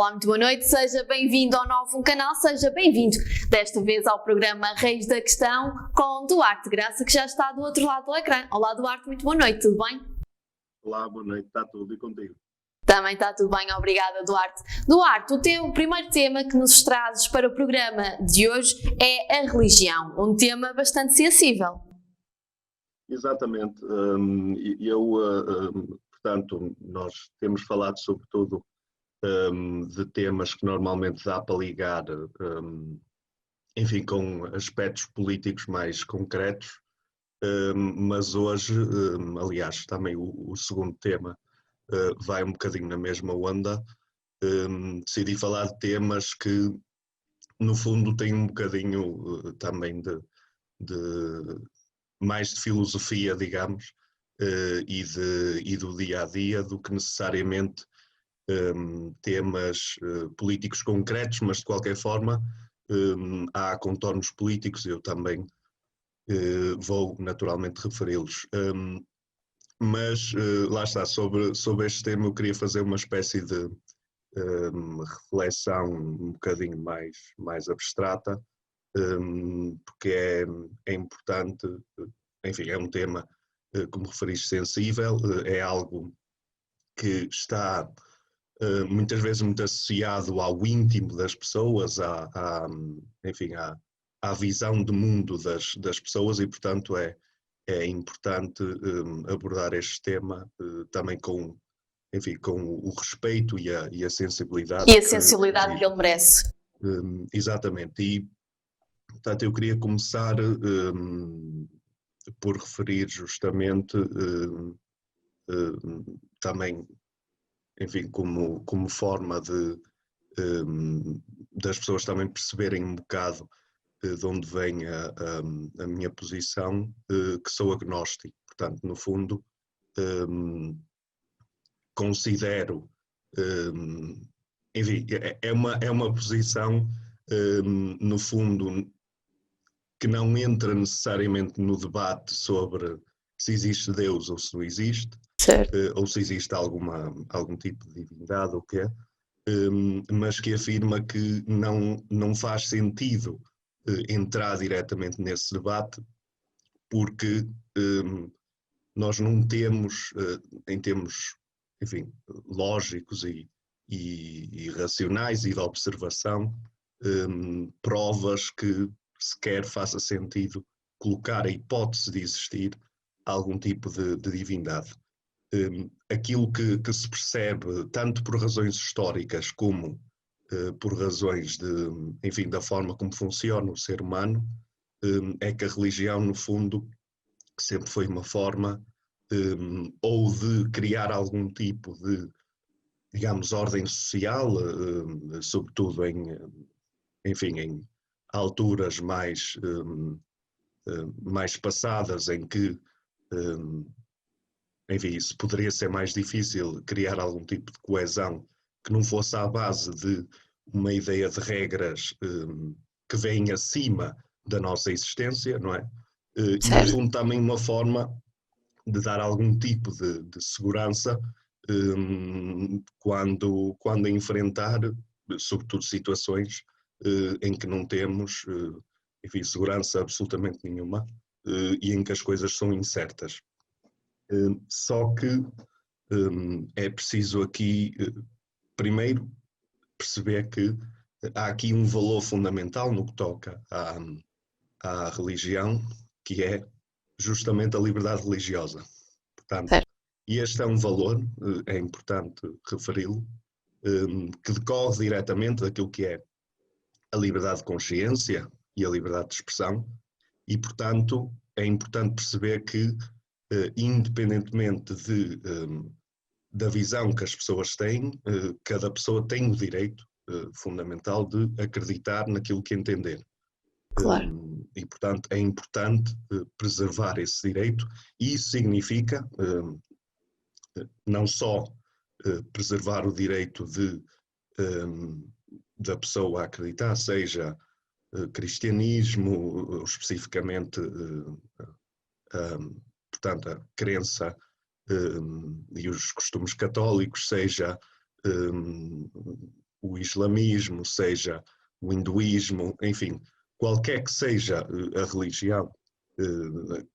Olá, muito boa noite, seja bem-vindo ao novo canal, seja bem-vindo desta vez ao programa Reis da Questão com Duarte Graça, que já está do outro lado do ecrã. Olá Duarte, muito boa noite, tudo bem? Olá, boa noite, está tudo e contigo? Também está tudo bem, obrigada Duarte. Duarte, o primeiro tema que nos trazes para o programa de hoje é a religião, um tema bastante sensível. Exatamente, portanto, nós temos falado sobretudo de temas que normalmente dá para ligar, enfim, com aspectos políticos mais concretos, mas hoje, aliás, também o segundo tema vai um bocadinho na mesma onda. Decidi falar de temas que, no fundo, têm um bocadinho também mais de filosofia, digamos, e do dia a dia, do que necessariamente temas políticos concretos, mas de qualquer forma há contornos políticos, eu também vou naturalmente referi-los. Mas lá está, sobre este tema eu queria fazer uma espécie de reflexão um bocadinho mais abstrata, porque é importante, enfim, é um tema, como referiste, sensível, é algo que está muitas vezes muito associado ao íntimo das pessoas, enfim, à visão de mundo das pessoas e, portanto, é importante abordar este tema também enfim, com o respeito e a sensibilidade. E a sensibilidade que ele merece. Exatamente, e portanto eu queria começar por referir justamente também, enfim, como forma das pessoas também perceberem um bocado de onde vem a minha posição, que sou agnóstico. Portanto, no fundo, considero, enfim, é uma posição, no fundo, que não entra necessariamente no debate sobre se existe Deus ou se não existe, ou se existe algum tipo de divindade ou o que é, mas que afirma que não faz sentido entrar diretamente nesse debate, porque nós não temos, em termos, enfim, lógicos e racionais e de observação, provas que sequer faça sentido colocar a hipótese de existir algum tipo de divindade. Aquilo que se percebe, tanto por razões históricas como por razões enfim, da forma como funciona o ser humano, é que a religião, no fundo, sempre foi uma forma ou de criar algum tipo de, digamos, ordem social, sobretudo enfim, em alturas mais passadas, em que, enfim, isso poderia ser mais difícil criar algum tipo de coesão que não fosse à base de uma ideia de regras que vêm acima da nossa existência, não é? E no fundo também uma forma de dar algum tipo de segurança quando a enfrentar, sobretudo, situações em que não temos, enfim, segurança absolutamente nenhuma e em que as coisas são incertas. Só que é preciso aqui, primeiro, perceber que há aqui um valor fundamental no que toca à religião, que é justamente a liberdade religiosa. Portanto, e este é um valor, é importante referi-lo, que decorre diretamente daquilo que é a liberdade de consciência e a liberdade de expressão, e, portanto, é importante perceber que, independentemente da visão que as pessoas têm, cada pessoa tem o direito fundamental de acreditar naquilo que entender. Claro. E, portanto, é importante preservar esse direito, e isso significa não só preservar o direito da pessoa a acreditar, seja cristianismo, ou especificamente, portanto, a crença e os costumes católicos, seja o islamismo, seja o hinduísmo, enfim, qualquer que seja a religião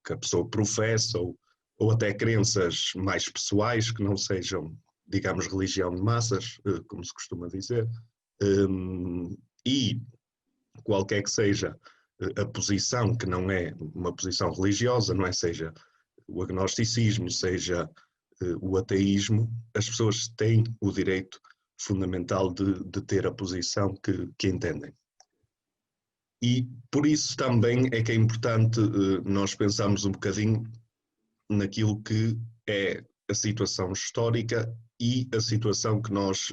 que a pessoa professa, ou até crenças mais pessoais que não sejam, digamos, religião de massas, como se costuma dizer, e qualquer que seja a posição que não é uma posição religiosa, não é? Seja o agnosticismo, seja o ateísmo, as pessoas têm o direito fundamental de ter a posição que entendem. E por isso também é que é importante nós pensarmos um bocadinho naquilo que é a situação histórica e a situação que nós,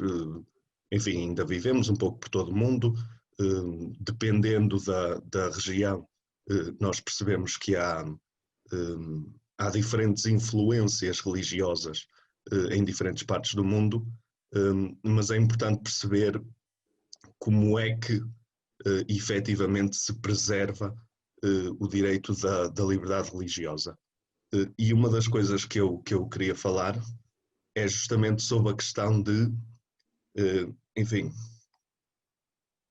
enfim, ainda vivemos um pouco por todo o mundo, dependendo da região, nós percebemos que há diferentes influências religiosas em diferentes partes do mundo, mas é importante perceber como é que efetivamente se preserva o direito da liberdade religiosa. E uma das coisas que eu queria falar é justamente sobre a questão de, enfim,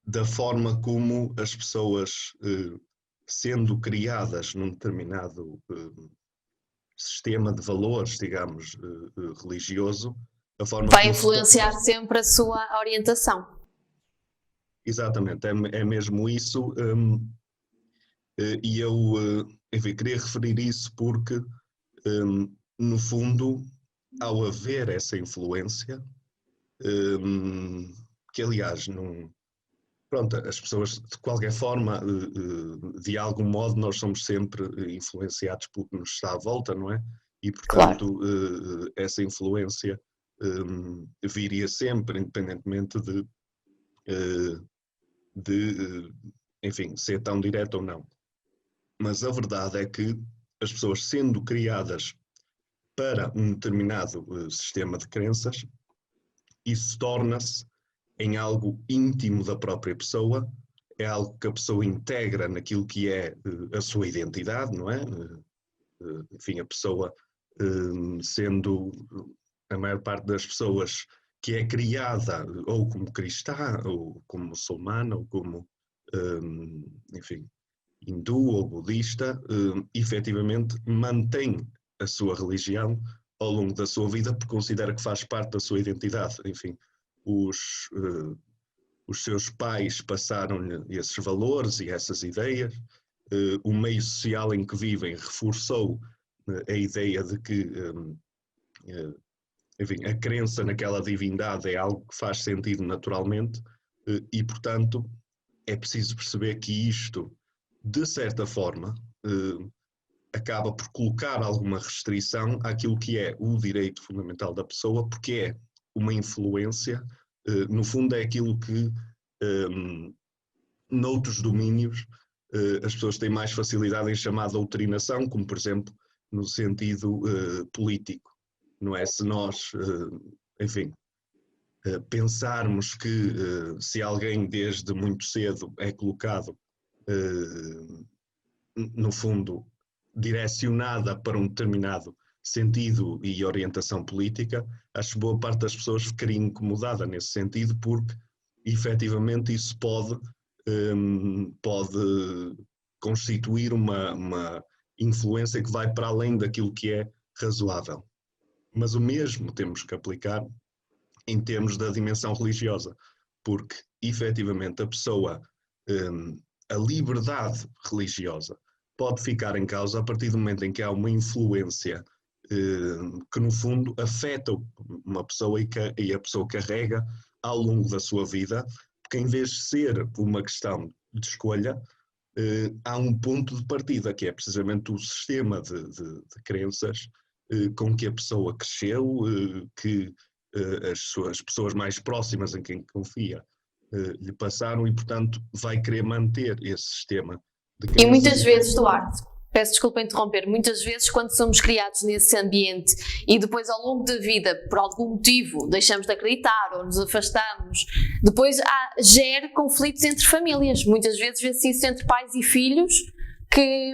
da forma como as pessoas, sendo criadas num determinado sistema de valores, digamos, religioso, a forma vai influenciar sempre a sua orientação. Exatamente, é mesmo isso, e eu, enfim, queria referir isso porque, no fundo, ao haver essa influência, que aliás, pronto, as pessoas, de qualquer forma, de algum modo, nós somos sempre influenciados pelo que nos está à volta, não é? E, portanto, claro, essa influência viria sempre, independentemente enfim, ser tão direto ou não. Mas a verdade é que as pessoas, sendo criadas para um determinado sistema de crenças, isso torna-se em algo íntimo da própria pessoa, é algo que a pessoa integra naquilo que é a sua identidade, não é? Enfim, a pessoa, sendo a maior parte das pessoas que é criada ou como cristã, ou como muçulmana, ou como, enfim, hindu ou budista, efetivamente mantém a sua religião ao longo da sua vida porque considera que faz parte da sua identidade. Enfim, os seus pais passaram-lhe esses valores e essas ideias, o meio social em que vivem reforçou a ideia de que, enfim, a crença naquela divindade é algo que faz sentido naturalmente, e, portanto, é preciso perceber que isto, de certa forma, acaba por colocar alguma restrição àquilo que é o direito fundamental da pessoa, porque é uma influência, no fundo é aquilo que noutros domínios as pessoas têm mais facilidade em chamar de doutrinação, como por exemplo no sentido político, não é? Se nós, enfim, pensarmos que se alguém desde muito cedo é colocado, no fundo, direcionada para um determinado sentido e orientação política, acho que boa parte das pessoas ficaria incomodada nesse sentido, porque efetivamente isso pode constituir uma influência que vai para além daquilo que é razoável. Mas o mesmo temos que aplicar em termos da dimensão religiosa, porque efetivamente a pessoa, a liberdade religiosa pode ficar em causa a partir do momento em que há uma influência que no fundo afeta uma pessoa e a pessoa carrega ao longo da sua vida, porque em vez de ser uma questão de escolha, há um ponto de partida, que é precisamente o sistema de crenças com que a pessoa cresceu, que as pessoas mais próximas em quem confia lhe passaram, e portanto vai querer manter esse sistema de crenças. E muitas vezes, Duarte, peço desculpa interromper, muitas vezes quando somos criados nesse ambiente e depois ao longo da vida, por algum motivo, deixamos de acreditar ou nos afastamos, depois gera conflitos entre famílias. Muitas vezes vê-se isso entre pais e filhos, que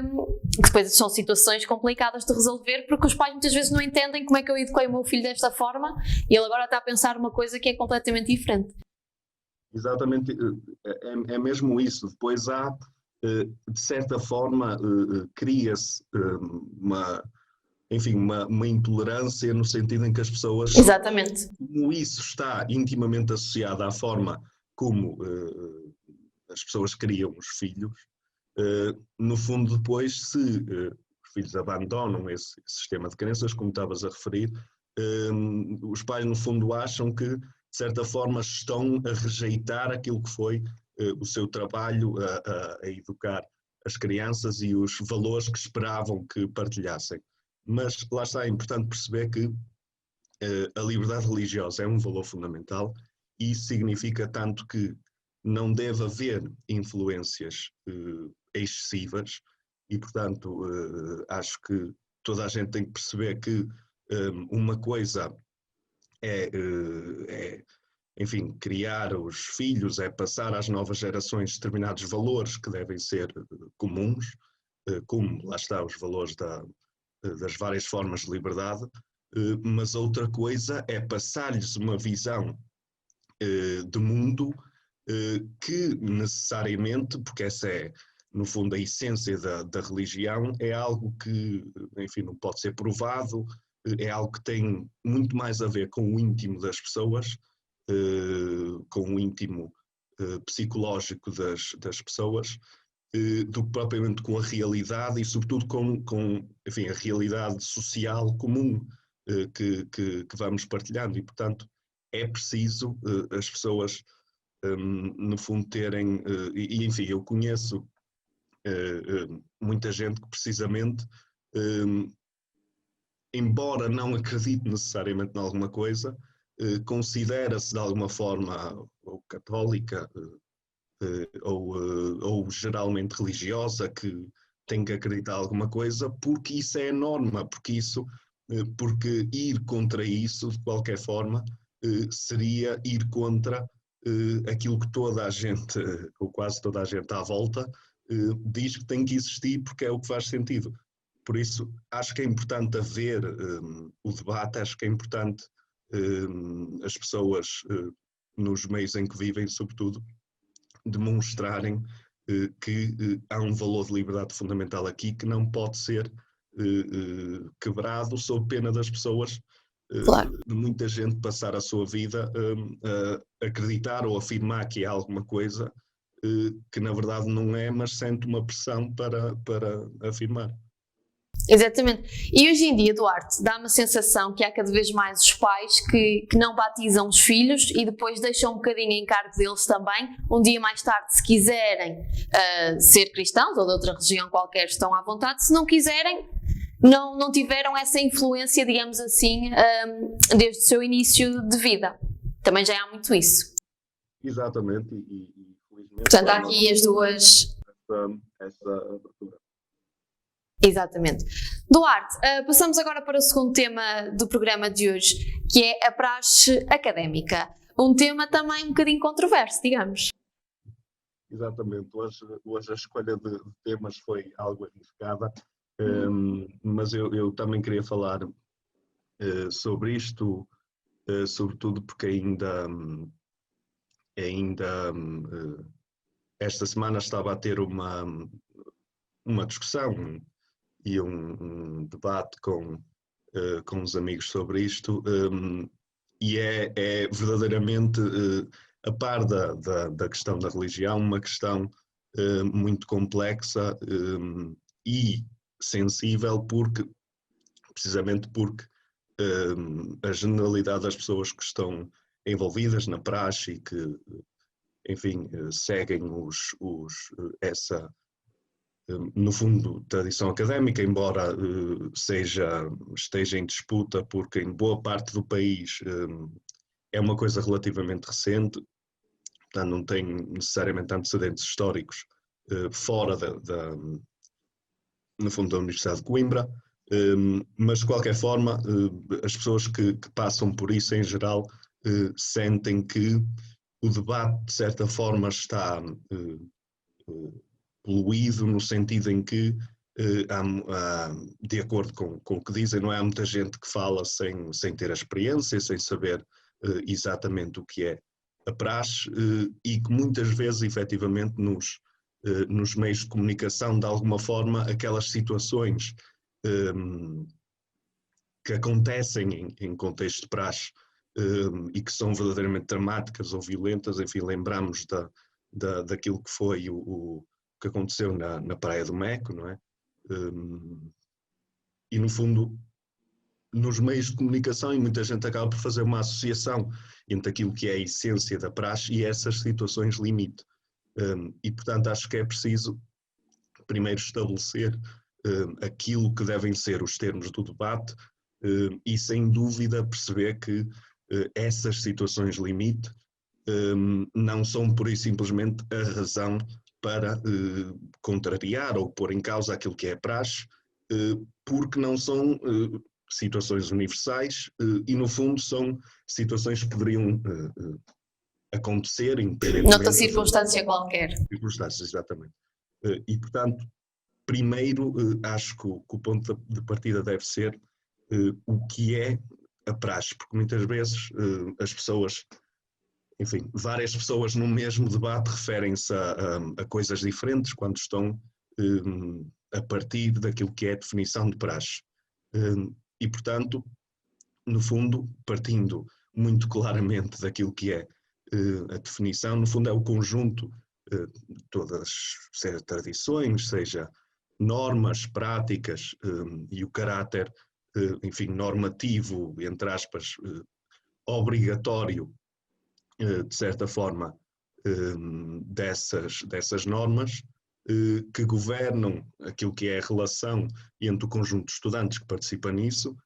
depois são situações complicadas de resolver, porque os pais muitas vezes não entendem como é que eu eduquei o meu filho desta forma e ele agora está a pensar uma coisa que é completamente diferente. Exatamente, é mesmo isso. Depois há, de certa forma, cria-se uma intolerância no sentido em que as pessoas, Exatamente. como isso está intimamente associado à forma como as pessoas criam os filhos, no fundo depois se os filhos abandonam esse sistema de crenças, como estavas a referir, os pais no fundo acham que de certa forma estão a rejeitar aquilo que foi o seu trabalho a educar as crianças e os valores que esperavam que partilhassem. Mas lá está, é importante perceber que a liberdade religiosa é um valor fundamental e isso significa tanto que não deve haver influências excessivas e, portanto, acho que toda a gente tem que perceber que uma coisa enfim, criar os filhos, é passar às novas gerações determinados valores que devem ser comuns, como, lá está, os valores das várias formas de liberdade, mas outra coisa é passar-lhes uma visão de mundo que necessariamente, porque essa é, no fundo, a essência da religião, é algo que, enfim, não pode ser provado, é algo que tem muito mais a ver com o íntimo das pessoas, com o íntimo psicológico das pessoas, do que propriamente com a realidade e, sobretudo, com enfim, a realidade social comum que vamos partilhando. E, portanto, é preciso as pessoas, no fundo, terem. Enfim, eu conheço muita gente que, precisamente, embora não acredite necessariamente em alguma coisa, considera-se de alguma forma ou católica ou geralmente religiosa, que tem que acreditar em alguma coisa, porque isso é a norma, porque ir contra isso, de qualquer forma, seria ir contra aquilo que toda a gente, ou quase toda a gente à volta, diz que tem que existir porque é o que faz sentido. Por isso, acho que é importante haver o debate, acho que é importante as pessoas, nos meios em que vivem, sobretudo, demonstrarem que há um valor de liberdade fundamental aqui que não pode ser quebrado sob pena das pessoas, Claro. de muita gente passar a sua vida a acreditar ou afirmar que é alguma coisa que na verdade não é, mas sente uma pressão para afirmar. Exatamente. E hoje em dia, Duarte, dá-me a sensação que há cada vez mais os pais que não batizam os filhos e depois deixam um bocadinho em encargo deles também. Um dia mais tarde, se quiserem ser cristãos ou de outra religião qualquer, estão à vontade. Se não quiserem, não tiveram essa influência, digamos assim, desde o seu início de vida. Também já há muito isso. Exatamente. E felizmente, portanto, há aqui as duas... essa abertura. Exatamente. Duarte, passamos agora para o segundo tema do programa de hoje, que é a praxe académica. Um tema também um bocadinho controverso, digamos. Exatamente. Hoje a escolha de temas foi algo arriscada, mas eu também queria falar sobre isto, sobretudo porque ainda esta semana estava a ter uma discussão e um debate com os amigos sobre isto, e é verdadeiramente, a par da questão da religião, uma questão muito complexa e sensível, precisamente porque a generalidade das pessoas que estão envolvidas na praxe e que, enfim, seguem essa, no fundo, tradição académica, embora esteja em disputa, porque em boa parte do país é uma coisa relativamente recente, portanto não tem necessariamente antecedentes históricos fora no fundo, da Universidade de Coimbra, mas de qualquer forma as pessoas que passam por isso em geral sentem que o debate de certa forma está poluído, no sentido em que de acordo com o que dizem, não há muita gente que fala sem ter a experiência, sem saber exatamente o que é a praxe e que muitas vezes, efetivamente, nos meios de comunicação, de alguma forma, aquelas situações que acontecem em contexto de praxe e que são verdadeiramente dramáticas ou violentas, enfim, lembramos daquilo que foi o que aconteceu na Praia do Meco, não é? E no fundo, nos meios de comunicação, e muita gente acaba por fazer uma associação entre aquilo que é a essência da praxe e essas situações limite. E portanto acho que é preciso primeiro estabelecer aquilo que devem ser os termos do debate e sem dúvida perceber que essas situações limite não são pura e simplesmente a razão para contrariar ou pôr em causa aquilo que é a praxe, porque não são situações universais e no fundo são situações que poderiam acontecer independentemente... Noutra circunstância qualquer. Circunstâncias, exatamente. E portanto, primeiro acho que o ponto de partida deve ser o que é a praxe, porque muitas vezes as pessoas, enfim, várias pessoas no mesmo debate referem-se a coisas diferentes quando estão a partir daquilo que é a definição de praxe. E, portanto, no fundo, partindo muito claramente daquilo que é a definição, no fundo é o conjunto de todas, seja tradições, seja normas, práticas e o caráter, enfim, normativo, entre aspas, obrigatório, de certa forma, dessas normas que governam aquilo que é a relação entre o conjunto de estudantes que participa nisso,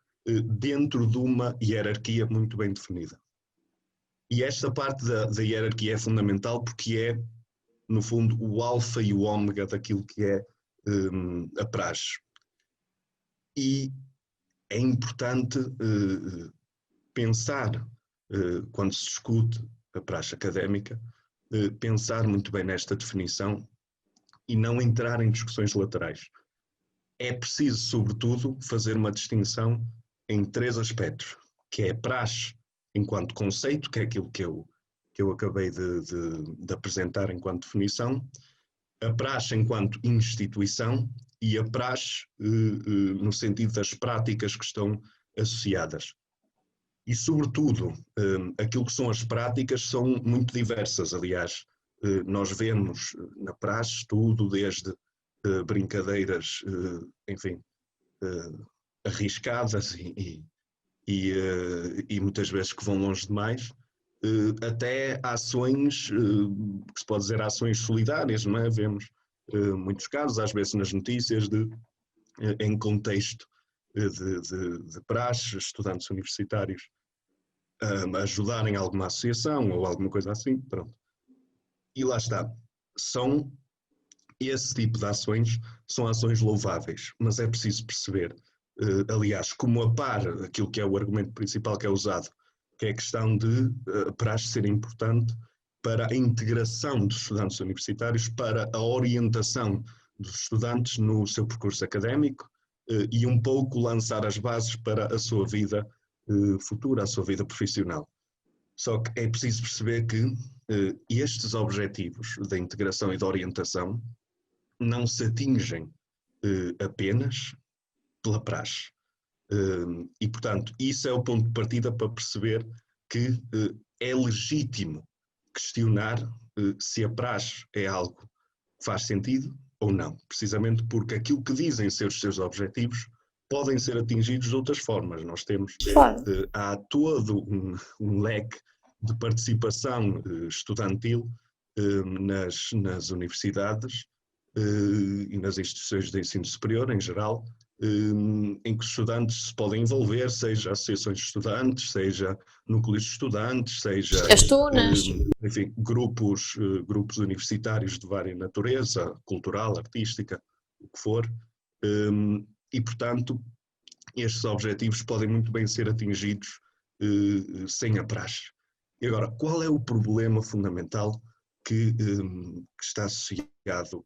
dentro de uma hierarquia muito bem definida. E esta parte da hierarquia é fundamental porque é, no fundo, o alfa e o ômega daquilo que é a praxe. E é importante pensar, quando se discute a praxe académica, pensar muito bem nesta definição e não entrar em discussões laterais. É preciso, sobretudo, fazer uma distinção em 3 aspectos, que é a praxe enquanto conceito, que é aquilo que eu acabei de apresentar enquanto definição, a praxe enquanto instituição e a praxe no sentido das práticas que estão associadas. E, sobretudo, aquilo que são as práticas são muito diversas. Aliás, nós vemos na praxe tudo desde brincadeiras, enfim, arriscadas e muitas vezes que vão longe demais, até ações, que se pode dizer ações solidárias, não é? Vemos muitos casos, às vezes nas notícias, em contexto de praxe, estudantes universitários ajudarem alguma associação ou alguma coisa assim, pronto. E lá está, esse tipo de ações são ações louváveis, mas é preciso perceber, aliás, como a par aquilo que é o argumento principal que é usado, que é a questão de a praxe ser importante para a integração dos estudantes universitários, para a orientação dos estudantes no seu percurso académico e um pouco lançar as bases para a sua vida futura, a sua vida profissional. Só que é preciso perceber que estes objetivos da integração e da orientação não se atingem apenas pela praxe. E, portanto, isso é o ponto de partida para perceber que é legítimo questionar se a praxe é algo que faz sentido ou não, precisamente porque aquilo que dizem ser os seus objetivos podem ser atingidos de outras formas. Nós temos, há todo um leque de participação estudantil nas universidades e nas instituições de ensino superior em geral, em que os estudantes se podem envolver, seja associações de estudantes, seja núcleos de estudantes, seja as tunas, enfim, grupos universitários de várias natureza, cultural, artística, o que for, e portanto estes objetivos podem muito bem ser atingidos sem a praxe. E agora, qual é o fundamental que está associado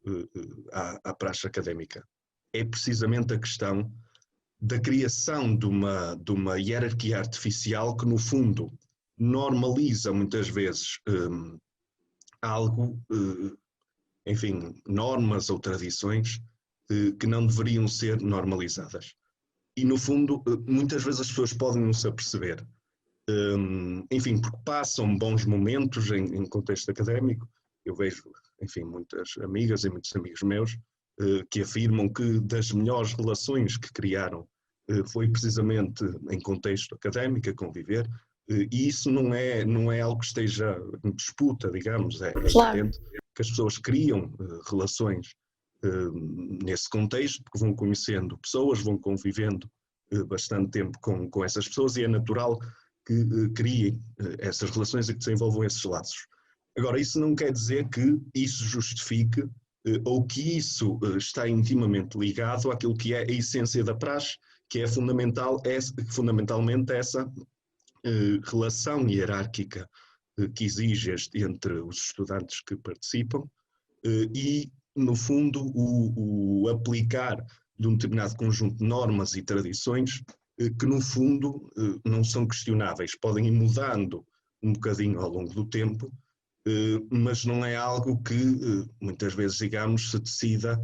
à praxe académica? É precisamente a questão da criação de uma hierarquia artificial que, no fundo, normaliza muitas vezes algo, enfim, normas ou tradições que não deveriam ser normalizadas. E no fundo, muitas vezes as pessoas podem não se aperceber, enfim, porque passam bons momentos em contexto académico. Eu vejo, enfim, muitas amigas e muitos amigos meus que afirmam que das melhores relações que criaram foi precisamente em contexto académico, a conviver, e isso não é algo que esteja em disputa, digamos, é evidente que as pessoas criam relações nesse contexto, porque vão conhecendo pessoas, vão convivendo bastante tempo com essas pessoas, e é natural que criem essas relações e que desenvolvam esses laços. Agora, isso não quer dizer que isso justifique ou que isso está intimamente ligado àquilo que é a essência da praxe, que é fundamentalmente essa relação hierárquica que exige entre os estudantes que participam e, no fundo, o aplicar de um determinado conjunto de normas e tradições que, no fundo, não são questionáveis, podem ir mudando um bocadinho ao longo do tempo, mas não é algo que, muitas vezes, digamos, se decida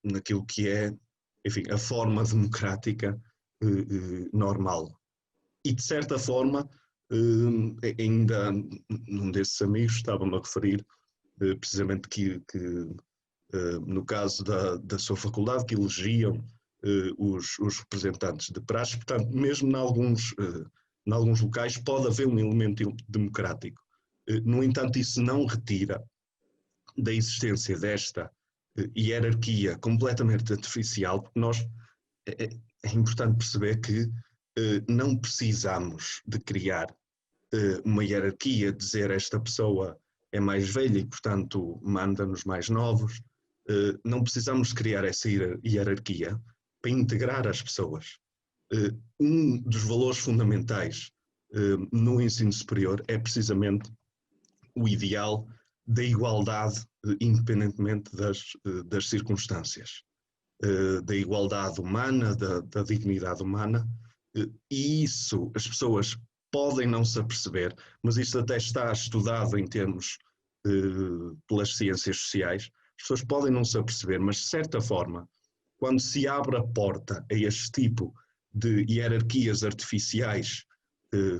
naquilo que é, enfim, a forma democrática normal. E, de certa forma, ainda num desses amigos estava-me a referir precisamente que no caso da sua faculdade, que elegiam os representantes de praxe, portanto, mesmo em alguns locais pode haver um elemento democrático. No entanto, isso não retira da existência desta hierarquia completamente artificial, porque nós é importante perceber que não precisamos de criar uma hierarquia, dizer esta pessoa é mais velha e, portanto, manda nos mais novos. Não precisamos criar essa hierarquia para integrar as pessoas. Um dos valores fundamentais no ensino superior é precisamente o ideal da igualdade, independentemente das circunstâncias, da igualdade humana, da dignidade humana, e isso as pessoas podem não se aperceber, mas isto até está estudado em termos pelas ciências sociais. As pessoas podem não se aperceber, mas de certa forma, quando se abre a porta a este tipo de hierarquias artificiais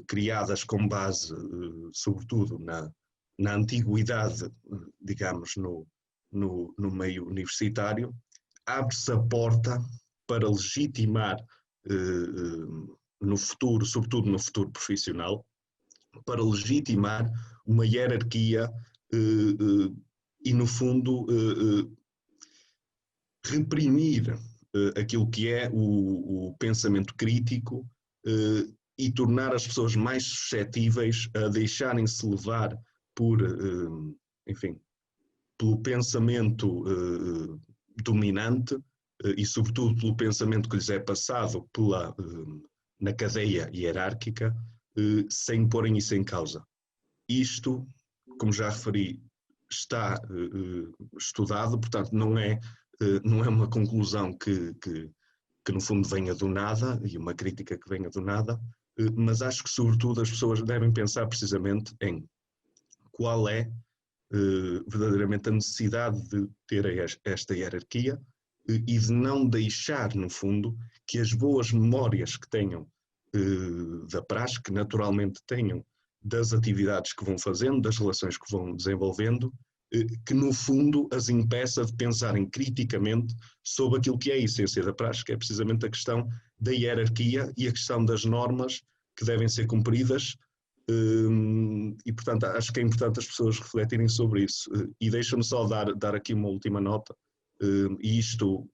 criadas com base, sobretudo, na antiguidade, digamos, no meio universitário, abre-se a porta para legitimar no futuro, sobretudo no futuro profissional, para legitimar uma hierarquia e, no fundo, reprimir aquilo que é o pensamento crítico e tornar as pessoas mais suscetíveis a deixarem-se levar por, enfim, pelo pensamento dominante e, sobretudo, pelo pensamento que lhes é passado na cadeia hierárquica, sem porem isso em causa. Isto, como já referi, está estudado, portanto, não é uma conclusão que no fundo venha do nada, e uma crítica que venha do nada, mas acho que, sobretudo, as pessoas devem pensar precisamente em qual é verdadeiramente a necessidade de ter esta hierarquia e de não deixar, no fundo, que as boas memórias que tenham da praxe, que naturalmente tenham das atividades que vão fazendo, das relações que vão desenvolvendo, que no fundo as impeça de pensarem criticamente sobre aquilo que é a essência da praxe, que é precisamente a questão da hierarquia e a questão das normas que devem ser cumpridas. E, portanto, acho que é importante as pessoas refletirem sobre isso. E deixa-me só dar aqui uma última nota, e isto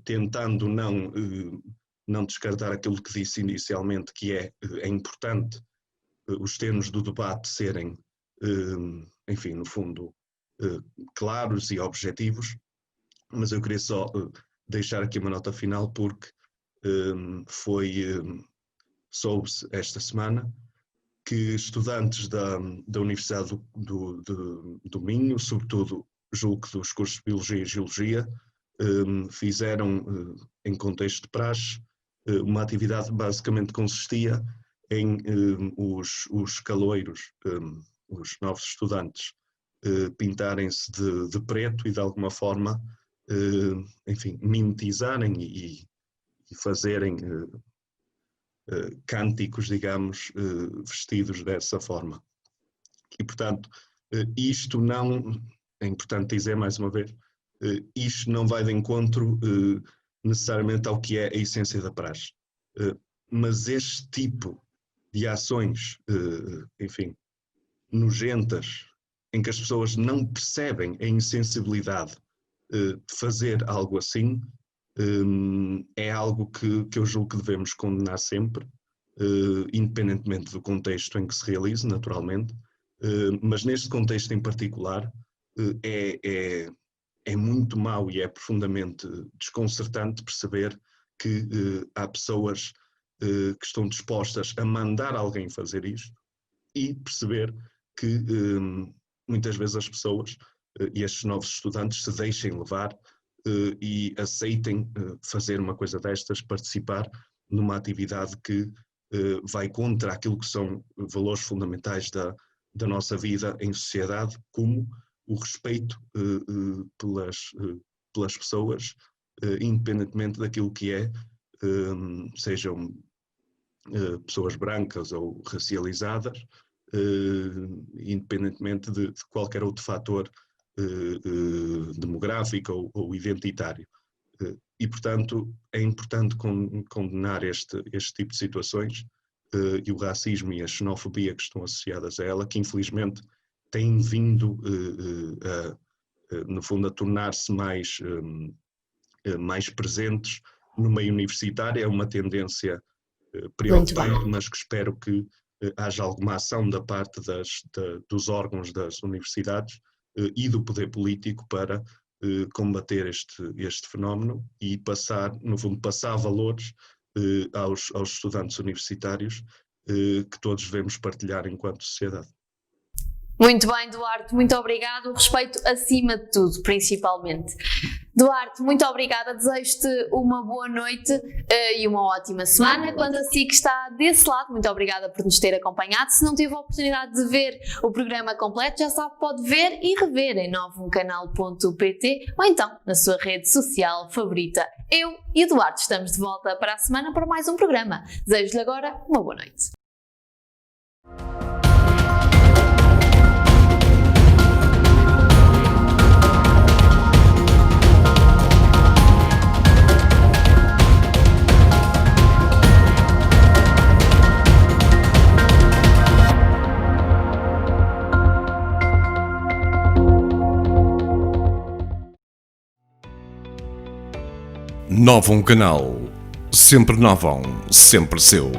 tentando não descartar aquilo que disse inicialmente, que é importante os termos do debate serem, enfim, no fundo, claros e objetivos, mas eu queria só deixar aqui uma nota final, porque soube-se esta semana que estudantes da Universidade do Minho, sobretudo julgo que dos cursos de Biologia e Geologia, fizeram, em contexto de praxe, uma atividade que basicamente consistia em os caloiros, os novos estudantes, pintarem-se de preto e de alguma forma, enfim, mimetizarem e fazerem cânticos, digamos, vestidos dessa forma. E, portanto, isto não, é importante dizer mais uma vez, isto não vai de encontro necessariamente ao que é a essência da praxe. Mas este tipo de ações, enfim, nojentas, em que as pessoas não percebem a insensibilidade de fazer algo assim, é algo que eu julgo que devemos condenar sempre, independentemente do contexto em que se realize, naturalmente, mas neste contexto em particular é muito mau e é profundamente desconcertante perceber que há pessoas que estão dispostas a mandar alguém fazer isto e perceber que muitas vezes as pessoas e estes novos estudantes se deixem levar e aceitem fazer uma coisa destas, participar numa atividade que vai contra aquilo que são valores fundamentais da nossa vida em sociedade, como o respeito pelas pessoas, independentemente daquilo que sejam pessoas brancas ou racializadas, independentemente de qualquer outro fator demográfico ou identitário. E, portanto, é importante condenar este tipo de situações e o racismo e a xenofobia que estão associadas a ela, que infelizmente têm vindo, no fundo, a tornar-se mais presentes no meio universitário. É uma tendência preocupante, mas que espero que haja alguma ação da parte dos órgãos das universidades e do poder político para combater este fenómeno e passar valores aos estudantes universitários que todos devemos partilhar enquanto sociedade. Muito bem, Duarte, muito obrigado. O respeito acima de tudo, principalmente. Duarte, muito obrigada. Desejo-te uma boa noite e uma ótima semana. Quanto a si que está desse lado, muito obrigada por nos ter acompanhado. Se não teve a oportunidade de ver o programa completo, já sabe, pode ver e rever em novumcanal.pt ou então na sua rede social favorita. Eu e o Duarte estamos de volta para a semana para mais um programa. Desejo-lhe agora uma boa noite. Novum Canal, sempre novão, sempre seu.